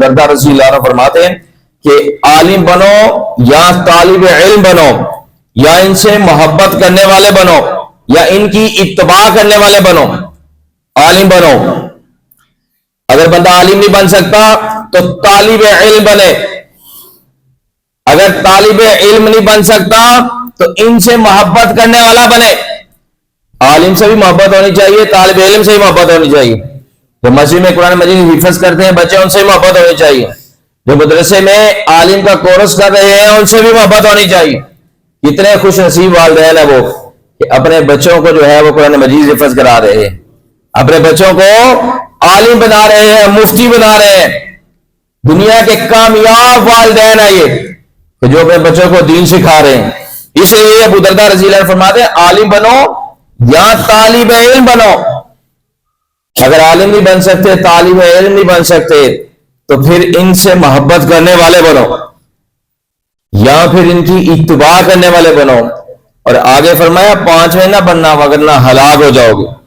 دردہ رضی اللہ عنہ فرماتے ہیں کہ عالم بنو یا طالب علم بنو یا ان سے محبت کرنے والے بنو یا ان کی اتباع کرنے والے بنو، عالم بنو۔ اگر بندہ عالم نہیں بن سکتا تو طالب علم بنے، اگر طالب علم نہیں بن سکتا تو ان سے محبت کرنے والا بنے۔ عالم سے بھی محبت ہونی چاہیے، طالب علم سے بھی محبت ہونی چاہیے۔ جو مسجد میں قرآن مجید حفظ کرتے ہیں بچے، ان سے محبت ہونی چاہیے۔ جو مدرسے میں عالم کا کورس کر رہے ہیں ان سے بھی محبت ہونی چاہیے۔ کتنے خوش نصیب والدین ہیں وہ کہ اپنے بچوں کو جو ہے وہ قرآن مجید حفظ کرا رہے ہیں، اپنے بچوں کو عالم بنا رہے ہیں، مفتی بنا رہے ہیں۔ دنیا کے کامیاب والدین ہیں یہ کہ جو اپنے بچوں کو دین سکھا رہے ہیں۔ اس لیے ابو دردہ رضی اللہ عنہ فرماتے ہیں عالم بنو یا طالب علم بنو۔ اگر عالم نہیں بن سکتے، طالب علم نہیں بن سکتے تو پھر ان سے محبت کرنے والے بنو یا پھر ان کی اتباع کرنے والے بنو۔ اور آگے فرمایا 5ویں نہ بننا وگرنہ ہلاک ہو جاؤ گے۔